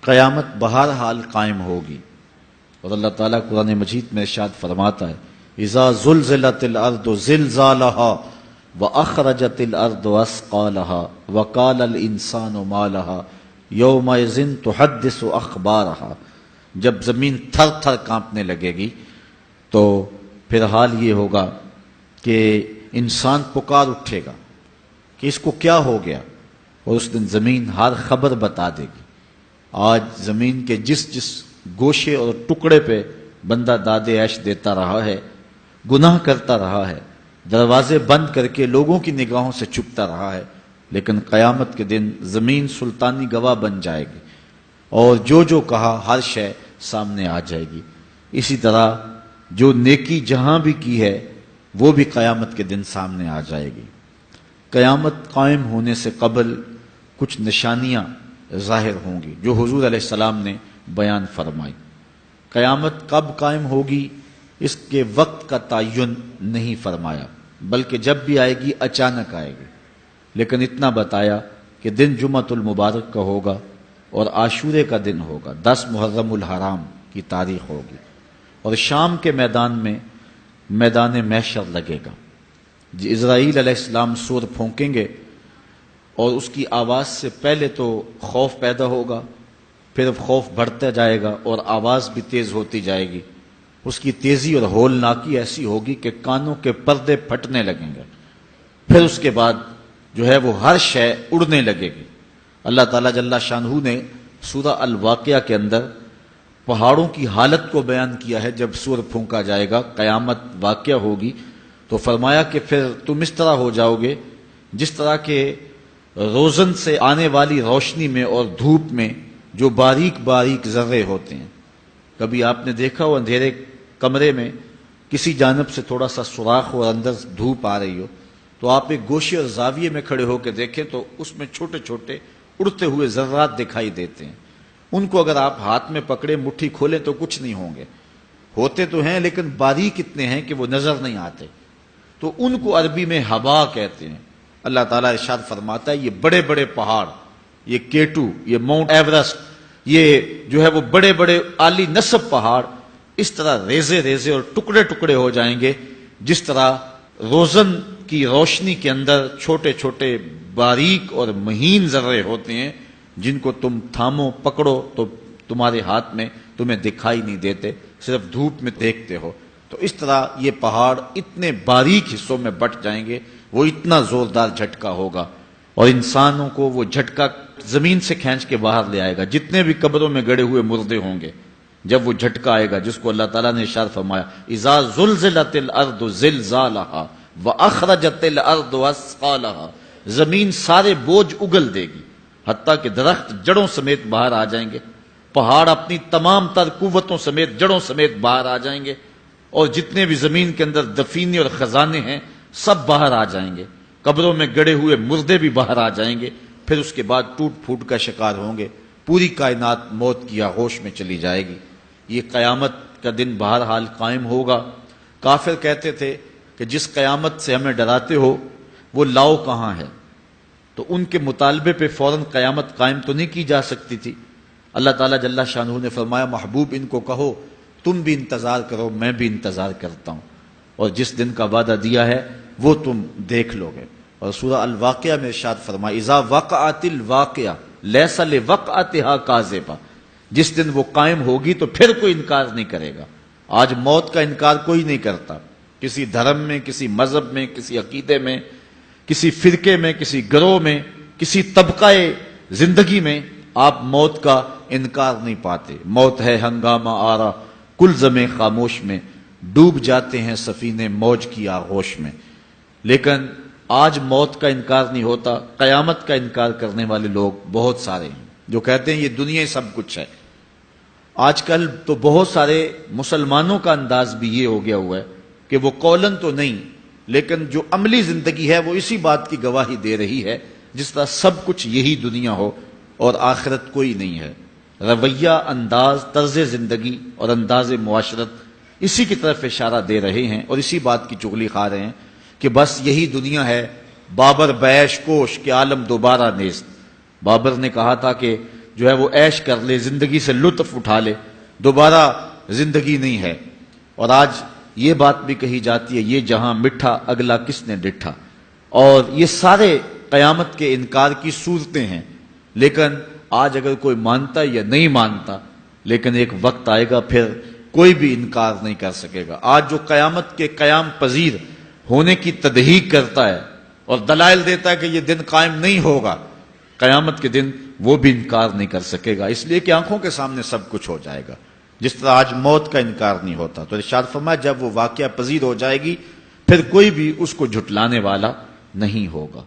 قیامت بہرحال قائم ہوگی، اور اللہ تعالیٰ قرآن مجید میں ارشاد فرماتا ہے اذا زلزلت الارض زلزالہا واخرجت الارض اثقالہا وقال الانسان ما لہا یومئذ تحدث اخبارہا۔ جب زمین تھر تھر کانپنے لگے گی تو پھر حال یہ ہوگا کہ انسان پکار اٹھے گا کہ اس کو کیا ہو گیا، اور اس دن زمین ہر خبر بتا دے گی۔ آج زمین کے جس جس گوشے اور ٹکڑے پہ بندہ داد عیش دیتا رہا ہے، گناہ کرتا رہا ہے، دروازے بند کر کے لوگوں کی نگاہوں سے چھپتا رہا ہے، لیکن قیامت کے دن زمین سلطانی گواہ بن جائے گی، اور جو جو کہا ہر شے سامنے آ جائے گی۔ اسی طرح جو نیکی جہاں بھی کی ہے وہ بھی قیامت کے دن سامنے آ جائے گی۔ قیامت قائم ہونے سے قبل کچھ نشانیاں ظاہر ہوں گی جو حضور علیہ السلام نے بیان فرمائی۔ قیامت کب قائم ہوگی اس کے وقت کا تعین نہیں فرمایا، بلکہ جب بھی آئے گی اچانک آئے گی، لیکن اتنا بتایا کہ دن جمعۃ المبارک کا ہوگا اور عاشورے کا دن ہوگا، 10 محرم الحرام کی تاریخ ہوگی، اور شام کے میدان میں میدان محشر لگے گا۔ اسرائیل علیہ السلام سور پھونکیں گے اور اس کی آواز سے پہلے تو خوف پیدا ہوگا، پھر خوف بڑھتا جائے گا اور آواز بھی تیز ہوتی جائے گی۔ اس کی تیزی اور ہولناکی ایسی ہوگی کہ کانوں کے پردے پھٹنے لگیں گے، پھر اس کے بعد جو ہے وہ ہر شے اڑنے لگے گی۔ اللہ تعالیٰ جل شانہ نے سورہ الواقعہ کے اندر پہاڑوں کی حالت کو بیان کیا ہے۔ جب سور پھونکا جائے گا، قیامت واقعہ ہوگی، تو فرمایا کہ پھر تم اس طرح ہو جاؤ گے جس طرح کہ روزن سے آنے والی روشنی میں اور دھوپ میں جو باریک باریک ذرے ہوتے ہیں۔ کبھی آپ نے دیکھا ہو اندھیرے کمرے میں کسی جانب سے تھوڑا سا سوراخ اور اندر دھوپ آ رہی ہو، تو آپ ایک گوشے اور زاویے میں کھڑے ہو کے دیکھیں تو اس میں چھوٹے چھوٹے اڑتے ہوئے ذرات دکھائی دیتے ہیں۔ ان کو اگر آپ ہاتھ میں پکڑے مٹھی کھولیں تو کچھ نہیں ہوں گے، ہوتے تو ہیں لیکن باریک اتنے ہیں کہ وہ نظر نہیں آتے، تو ان کو عربی میں ہوا کہتے ہیں۔ اللہ تعالیٰ ارشاد فرماتا ہے یہ بڑے بڑے پہاڑ، یہ کیٹو، یہ ماؤنٹ ایورسٹ، یہ جو ہے وہ بڑے بڑے عالی نصب پہاڑ اس طرح ریزے ریزے اور ٹکڑے ٹکڑے ہو جائیں گے جس طرح روزن کی روشنی کے اندر چھوٹے چھوٹے باریک اور مہین ذرے ہوتے ہیں، جن کو تم تھامو پکڑو تو تمہارے ہاتھ میں تمہیں دکھائی نہیں دیتے، صرف دھوپ میں دیکھتے ہو۔ تو اس طرح یہ پہاڑ اتنے باریک حصوں میں بٹ جائیں گے، وہ اتنا زوردار جھٹکا ہوگا، اور انسانوں کو وہ جھٹکا زمین سے کھینچ کے باہر لے آئے گا۔ جتنے بھی قبروں میں گڑے ہوئے مردے ہوں گے، جب وہ جھٹکا آئے گا جس کو اللہ تعالیٰ نے ارشاد فرمایا اذا زلزلت الارض زلزالہا واخرجت الارض اثقالہا، زمین سارے بوجھ اگل دے گی، حتیٰ کہ درخت جڑوں سمیت باہر آ جائیں گے، پہاڑ اپنی تمام تر قوتوں سمیت جڑوں سمیت باہر آ جائیں گے، اور جتنے بھی زمین کے اندر دفینے اور خزانے ہیں سب باہر آ جائیں گے، قبروں میں گڑے ہوئے مردے بھی باہر آ جائیں گے، پھر اس کے بعد ٹوٹ پھوٹ کا شکار ہوں گے، پوری کائنات موت کی آغوش میں چلی جائے گی۔ یہ قیامت کا دن بہرحال قائم ہوگا۔ کافر کہتے تھے کہ جس قیامت سے ہمیں ڈراتے ہو وہ لاؤ کہاں ہے، تو ان کے مطالبے پہ فوراً قیامت قائم تو نہیں کی جا سکتی تھی۔ اللہ تعالیٰ جل شانہ نے فرمایا محبوب ان کو کہو تم بھی انتظار کرو، میں بھی انتظار کرتا ہوں، اور جس دن کا وعدہ دیا ہے وہ تم دیکھ لو گے۔ اور سورہ الواقعہ میں ارشاد فرمایا اذا وقعت الواقعہ لیس لوقعتها کاذبہ، جس دن وہ قائم ہوگی تو پھر کوئی انکار نہیں کرے گا۔ آج موت کا انکار کوئی نہیں کرتا، کسی دھرم میں، کسی مذہب میں، کسی عقیدے میں، کسی فرقے میں، کسی گروہ میں، کسی طبقہ زندگی میں آپ موت کا انکار نہیں پاتے۔ موت ہے ہنگامہ آرا کل زمیں خاموش میں، ڈوب جاتے ہیں سفینے موج کی آغوش میں۔ لیکن آج موت کا انکار نہیں ہوتا، قیامت کا انکار کرنے والے لوگ بہت سارے ہیں جو کہتے ہیں یہ دنیا سب کچھ ہے۔ آج کل تو بہت سارے مسلمانوں کا انداز بھی یہ ہو گیا ہوا ہے کہ وہ قولاً تو نہیں لیکن جو عملی زندگی ہے وہ اسی بات کی گواہی دے رہی ہے جس طرح سب کچھ یہی دنیا ہو اور آخرت کوئی نہیں ہے۔ رویہ، انداز، طرز زندگی اور انداز معاشرت اسی کی طرف اشارہ دے رہے ہیں اور اسی بات کی چغلی کھا رہے ہیں کہ بس یہی دنیا ہے، بابر بیش کوش کہ عالم دوبارہ نیست۔ بابر نے کہا تھا کہ جو ہے وہ عیش کر لے، زندگی سے لطف اٹھا لے، دوبارہ زندگی نہیں ہے۔ اور آج یہ بات بھی کہی جاتی ہے، یہ جہاں مٹھا اگلا کس نے ڈٹھا، اور یہ سارے قیامت کے انکار کی صورتیں ہیں۔ لیکن آج اگر کوئی مانتا یا نہیں مانتا، لیکن ایک وقت آئے گا پھر کوئی بھی انکار نہیں کر سکے گا۔ آج جو قیامت کے قیام پذیر ہونے کی تدہیق کرتا ہے اور دلائل دیتا ہے کہ یہ دن قائم نہیں ہوگا، قیامت کے دن وہ بھی انکار نہیں کر سکے گا، اس لیے کہ آنکھوں کے سامنے سب کچھ ہو جائے گا، جس طرح آج موت کا انکار نہیں ہوتا۔ تو ارشاد فرمایا جب وہ واقعہ پذیر ہو جائے گی پھر کوئی بھی اس کو جھٹلانے والا نہیں ہوگا۔